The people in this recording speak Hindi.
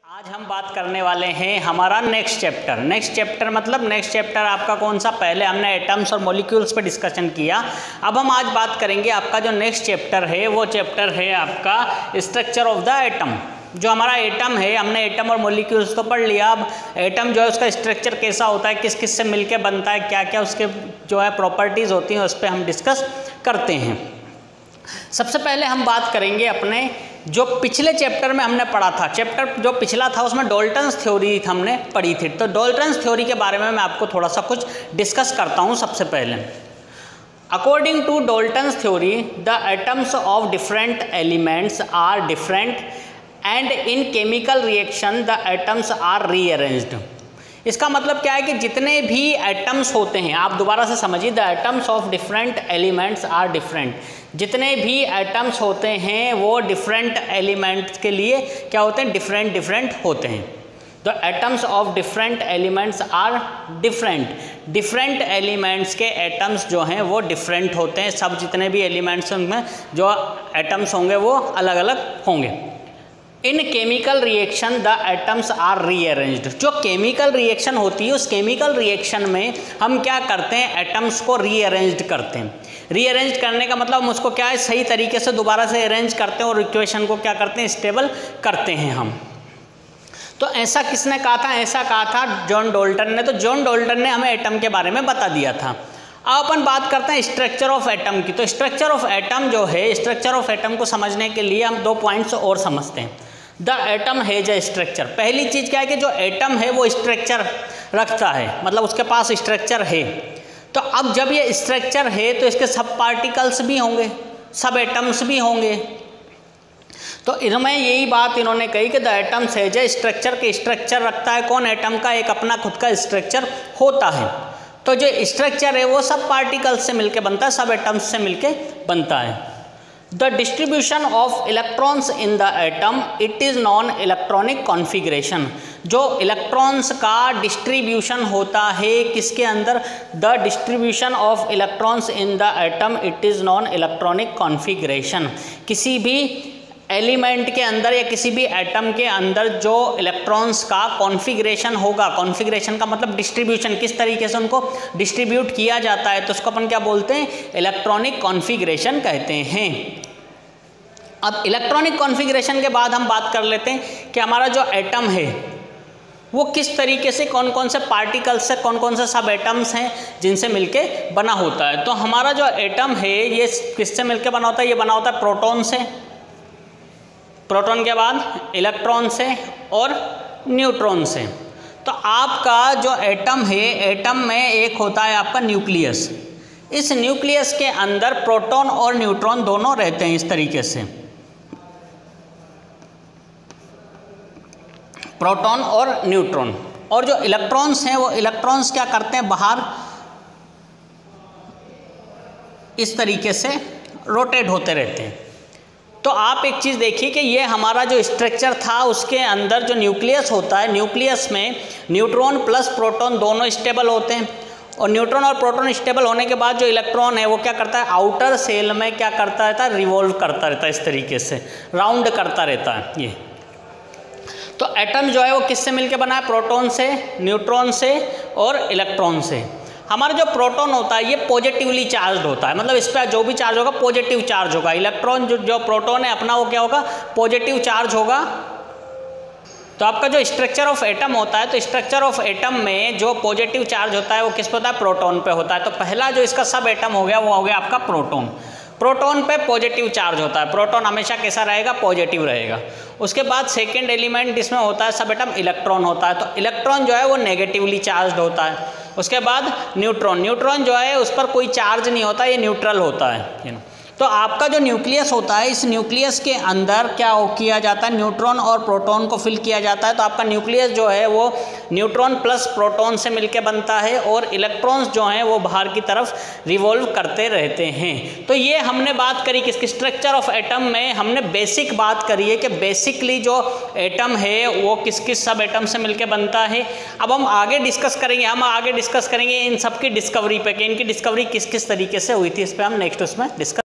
आज हम बात करने वाले हैं हमारा नेक्स्ट चैप्टर मतलब नेक्स्ट चैप्टर आपका कौन सा। पहले हमने एटम्स और मॉलिक्यूल्स पे डिस्कशन किया। अब हम आज बात करेंगे आपका जो नेक्स्ट चैप्टर है वो चैप्टर है आपका स्ट्रक्चर ऑफ द एटम। जो हमारा एटम है, हमने एटम और मॉलिक्यूल्स तो पढ़ लिया। अब एटम जो है उसका स्ट्रक्चर कैसा होता है, किस किस से मिलके बनता है, क्या क्या उसके जो है प्रॉपर्टीज़ होती हैं, उस पर हम डिस्कस करते हैं। सबसे पहले हम बात करेंगे अपने जो पिछले चैप्टर में हमने पढ़ा था। चैप्टर जो पिछला था उसमें डाल्टन्स थ्योरी हमने पढ़ी थी। तो डाल्टन्स थ्योरी के बारे में मैं आपको थोड़ा सा कुछ डिस्कस करता हूँ। सबसे पहले according to Dalton's theory the atoms of different elements are different and in chemical reaction the atoms are rearranged. इसका मतलब क्या है कि जितने भी एटम्स होते हैं, आप दोबारा से समझिए, the atoms of different elements are different. जितने भी एटम्स होते हैं वो डिफरेंट एलिमेंट्स के लिए क्या होते हैं, डिफरेंट होते हैं। The atoms of different elements are different elements के एटम्स जो हैं वो डिफरेंट होते हैं। सब जितने भी एलिमेंट्स में जो एटम्स होंगे वो अलग अलग होंगे। In chemical reaction the atoms are rearranged. जो केमिकल रिएक्शन होती है उस केमिकल रिएक्शन में हम क्या करते हैं, एटम्स को रीअरेंज्ड करते हैं। रीअरेंज करने का मतलब हम उसको क्या है, सही तरीके से दोबारा से अरेंज करते हैं और इक्वेशन को क्या करते हैं, स्टेबल करते हैं हम। तो ऐसा किसने कहा था, ऐसा कहा था जॉन डाल्टन ने। तो जॉन डाल्टन ने हमें एटम के बारे में बता दिया था। अब अपन बात करते हैं स्ट्रक्चर ऑफ एटम की। तो स्ट्रक्चर ऑफ एटम जो है, स्ट्रक्चर ऑफ एटम को समझने के लिए हम दो पॉइंट्स और समझते हैं। The atom has a structure. पहली चीज़ क्या है कि जो एटम है वो स्ट्रक्चर रखता है, मतलब उसके पास स्ट्रक्चर है। तो अब जब ये स्ट्रक्चर है तो इसके सब पार्टिकल्स भी होंगे, सब एटम्स भी होंगे। तो इनमें यही बात इन्होंने कही कि the atoms has a structure के स्ट्रक्चर रखता है कौन, एटम का एक अपना खुद का स्ट्रक्चर होता है। तो जो स्ट्रक्चर है वो सब पार्टिकल्स से मिलके बनता है, सब एटम्स से मिलके बनता है। The distribution of electrons in the atom it is known electronic configuration। जो इलेक्ट्रॉन्स का डिस्ट्रीब्यूशन होता है किसके अंदर, the distribution of electrons in the atom it is non electronic configuration. किसी भी एलिमेंट के अंदर या किसी भी एटम के अंदर जो इलेक्ट्रॉन्स का कॉन्फ़िगरेशन होगा, कॉन्फ़िगरेशन का मतलब डिस्ट्रीब्यूशन, किस तरीके से उनको डिस्ट्रीब्यूट किया जाता है, तो उसको अपन क्या बोलते हैं, इलेक्ट्रॉनिक कॉन्फ़िगरेशन कहते हैं। अब इलेक्ट्रॉनिक कॉन्फ़िगरेशन के बाद हम बात कर लेते हैं कि हमारा जो एटम है वो किस तरीके से, कौन कौन से पार्टिकल्स से, कौन कौन से सब एटम्स हैं जिनसे मिलके बना होता है। तो हमारा जो एटम है ये किससे मिलके बना होता है, ये बना होता है प्रोटॉन से, प्रोटॉन के बाद इलेक्ट्रॉन से और न्यूट्रॉन से। तो आपका जो एटम है, एटम में एक होता है आपका न्यूक्लियस। इस न्यूक्लियस के अंदर प्रोटॉन और न्यूट्रॉन दोनों रहते हैं इस तरीके से, प्रोटॉन और न्यूट्रॉन। और जो इलेक्ट्रॉन्स हैं वो इलेक्ट्रॉन्स क्या करते हैं, बाहर इस तरीके से रोटेट होते रहते हैं। तो आप एक चीज़ देखिए कि ये हमारा जो स्ट्रक्चर था उसके अंदर जो न्यूक्लियस होता है, न्यूक्लियस में न्यूट्रॉन प्लस प्रोटॉन दोनों स्टेबल होते हैं। और न्यूट्रॉन और प्रोटॉन स्टेबल होने के बाद जो इलेक्ट्रॉन है वो क्या करता है, आउटर सेल में क्या करता रहता है, रिवॉल्व करता रहता है, इस तरीके से राउंड करता रहता है ये। तो एटम जो है वो किससे मिलके बना है, प्रोटॉन से, न्यूट्रॉन से और इलेक्ट्रॉन से। हमारा जो प्रोटॉन होता है ये पॉजिटिवली चार्ज होता है, मतलब इस पर जो भी चार्ज होगा पॉजिटिव चार्ज होगा। इलेक्ट्रॉन जो प्रोटॉन है अपना वो क्या होगा, पॉजिटिव चार्ज होगा। तो आपका जो स्ट्रक्चर ऑफ एटम होता है, तो स्ट्रक्चर ऑफ एटम में जो पॉजिटिव चार्ज होता है वो किस पे होता है, प्रोटॉन पे होता है। तो पहला जो इसका सब एटम हो गया वो हो गया आपका प्रोटॉन। प्रोटॉन पे पॉजिटिव चार्ज होता है, प्रोटॉन हमेशा कैसा रहेगा, पॉजिटिव रहेगा। उसके बाद सेकेंड एलिमेंट जिसमें होता है सब एटम, इलेक्ट्रॉन होता है। तो इलेक्ट्रॉन जो है वो नेगेटिवली चार्ज होता है। उसके बाद न्यूट्रॉन जो है उस पर कोई चार्ज नहीं होता, ये न्यूट्रल होता है। तो आपका जो न्यूक्लियस होता है, इस न्यूक्लियस के अंदर क्या किया जाता है, न्यूट्रॉन और प्रोटॉन को फिल किया जाता है। तो आपका न्यूक्लियस जो है वो न्यूट्रॉन प्लस प्रोटॉन से मिलके बनता है और इलेक्ट्रॉन्स जो हैं वो बाहर की तरफ रिवॉल्व करते रहते हैं। तो ये हमने बात करी किसकी, स्ट्रक्चर ऑफ एटम में हमने बेसिक बात करी है कि बेसिकली जो एटम है वो किस किस सब एटम से मिलके बनता है। अब हम आगे डिस्कस करेंगे इन सब की डिस्कवरी पे कि इनकी डिस्कवरी किस किस तरीके से हुई थी, इस पर हम नेक्स्ट उसमें डिस्कस